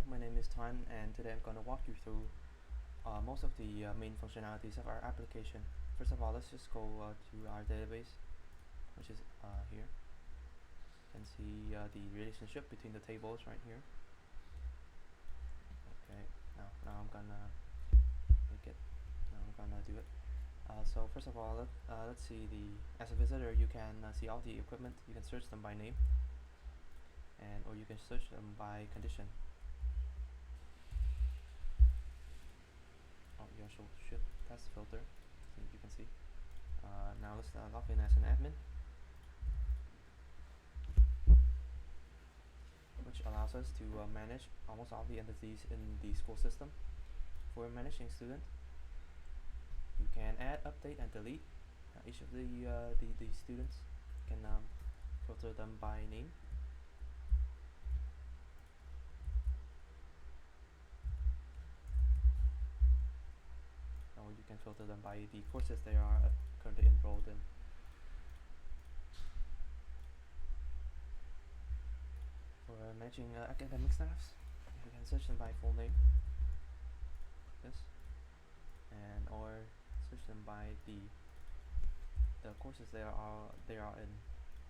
my name is Tan, and today I'm going to walk you through most of the main functionalities of our application. First of all, let's just go to our database, which is here. You can see the relationship between the tables right here. Okay, now I'm gonna make it. Now I'm gonna do it. So first of all, let's see as a visitor, you can see all the equipment. You can search them by name, or you can search them by condition. Oh, you also should test filter, so you can see. Now let's log in as an admin, which allows us to manage almost all the entities in the school system. For managing student, you can add, update, and delete each of the students. You can filter them by name. Or you can filter them by the courses they are currently enrolled in. For managing academic staffs, you can search them by full name, this, or search them by the courses they are in.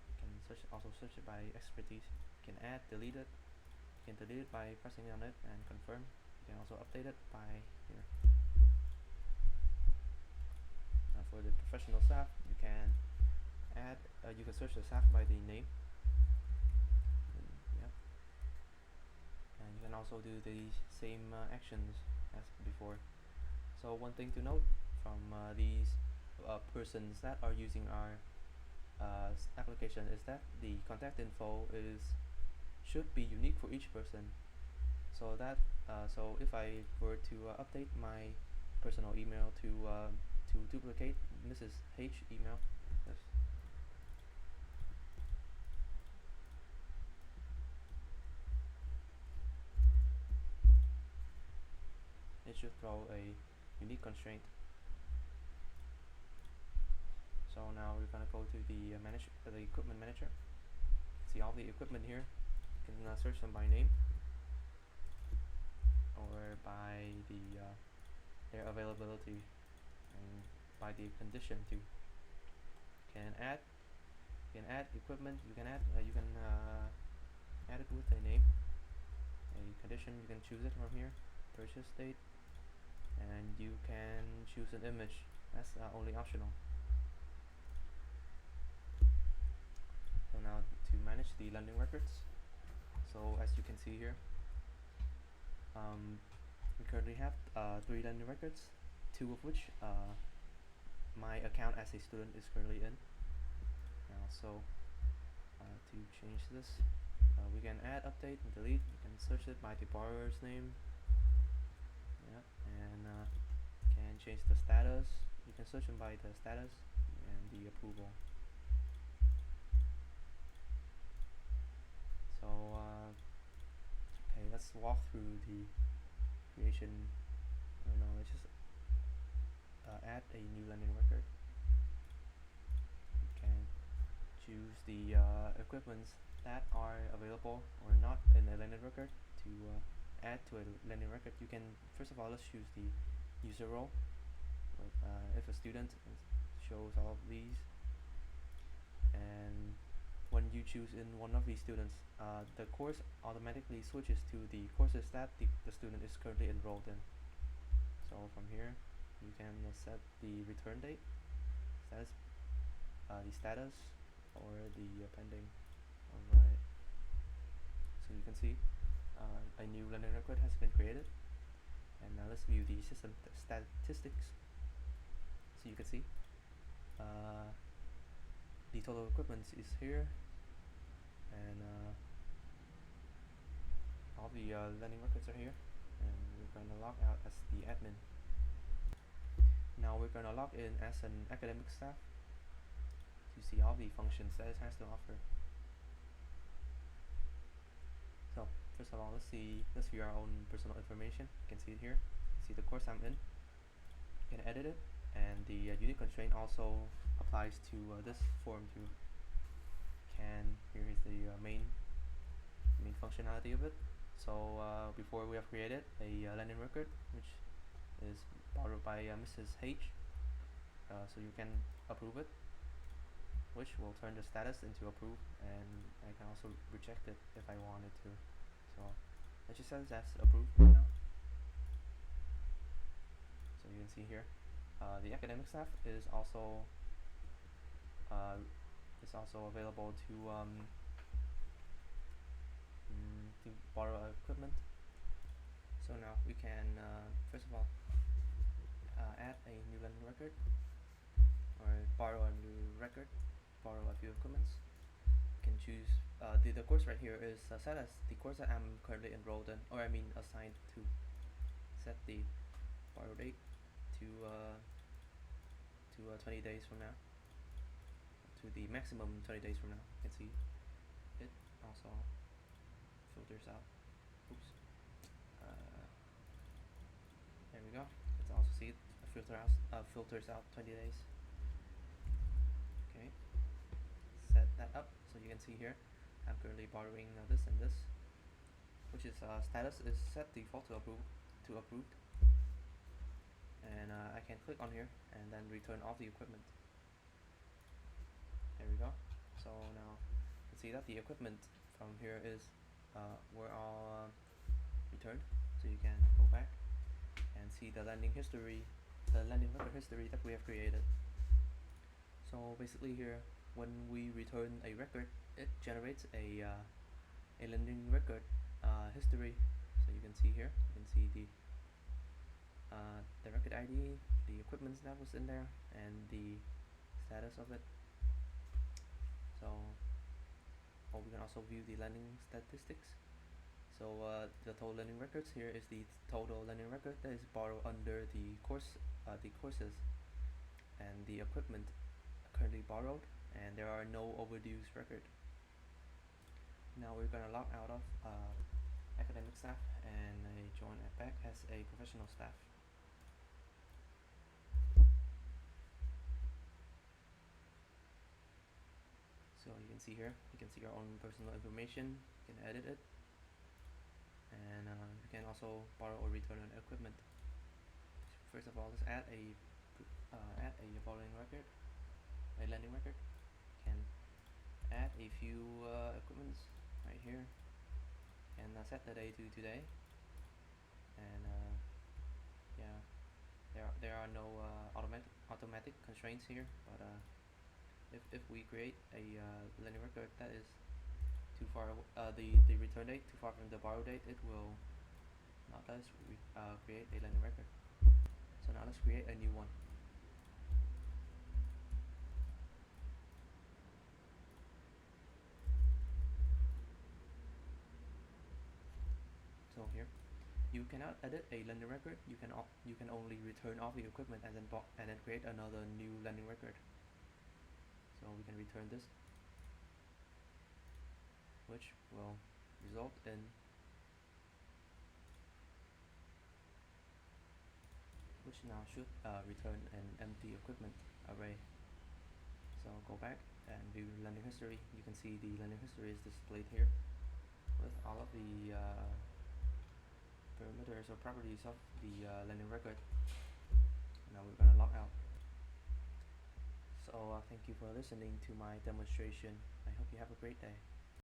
You can also search it by expertise. You can add, delete it. You can delete it by pressing on it and confirm. You can also update it by here. For the professional staff, you can add. You can search the staff by the name. And you can also do the same actions as before. So one thing to note from these persons that are using our application is that the contact info should be unique for each person. So that so if I were to update my personal email to duplicate Mrs. H email, it should throw a unique constraint. So now we're gonna go to the equipment manager. See all the equipment here. You can search them by name or by their availability and by the condition too. You can add equipment. You can add it with a name, a condition. You can choose it from here. Purchase date, and you can choose an image. That's only optional. So now to manage the lending records. So as you can see here, we currently have 3 lending records, 2 of which my account as a student is currently in. Now, so to change this, we can add, update, and delete. You can search it by the borrower's name. And can change the status. You can search them by the status and the approval. So okay, let's walk through the creation. Let's just add a new lending record. You can choose the equipments that are available or not in the lending record to add to a lending record. You can, first of all, let's choose the user role. If a student shows all of these, and when you choose in one of these students, the course automatically switches to the courses that the student is currently enrolled in. So from here, you can set the return date, the status, or the pending. Alright. So you can see a new lending record has been created, and now let's view the system statistics. So you can see the total equipment is here, and all the lending records are here, and we're going to log out as the admin. Now we're going to log in as an academic staff to see all the functions that it has to offer. So first of all, let's view our own personal information. You can see it here. See the course I'm in. You can edit it, and the unique constraint also applies to this form too. Here is the main functionality of it. So before we have created a landing record which is borrowed by Mrs. H. So you can approve it, which will turn the status into approved, and I can also reject it if I wanted to. So let's just set that's approved right now. So you can see here, the academic staff is also available to borrow equipment. So now we can first of all add a new landing record, or borrow a new record, borrow a few equipments. You can choose the course right here is set as the course that I'm currently enrolled in, or I mean assigned to. Set the borrow date to 20 days from now, to the maximum 20 days from now. You can see it also filters out. Oops. There we go. Let's also see it filters out 20 days. Okay. Set that up so you can see here. I'm currently borrowing this and this, which is status is set default to approved, and I can click on here and then return off the equipment. There we go. So now you can see that the equipment from here is were all returned. So you can go back and see the landing record history that we have created. So basically here, when we return a record, it generates a landing record history. So you can see here, you can see the record ID, the equipment that was in there, and the status of it. So we can also view the landing statistics. So the total landing records here is the total landing record that is borrowed under the courses, and the equipment currently borrowed, and there are no overdues record. Now we're gonna log out of academic staff and join back as a professional staff. So you can see here, you can see your own personal information, you can edit it, and you can also borrow or return an equipment. First of all, let's add a borrowing record, a landing record. You can add a few equipments right here, and set the day to today, and yeah, there are no automatic constraints here, but if we create a landing record that is too far, the return date too far from the borrow date, it will not let us create a landing record. So now let's create a new one. So here, you cannot edit a landing record. You can only return off the equipment and then create another new landing record. So we can return this, which will result in which now should return an empty equipment array. So go back and view landing history. You can see the landing history is displayed here with all of the parameters or properties of the landing record. Now we're gonna log out. So thank you for listening to my demonstration. I hope you have a great day.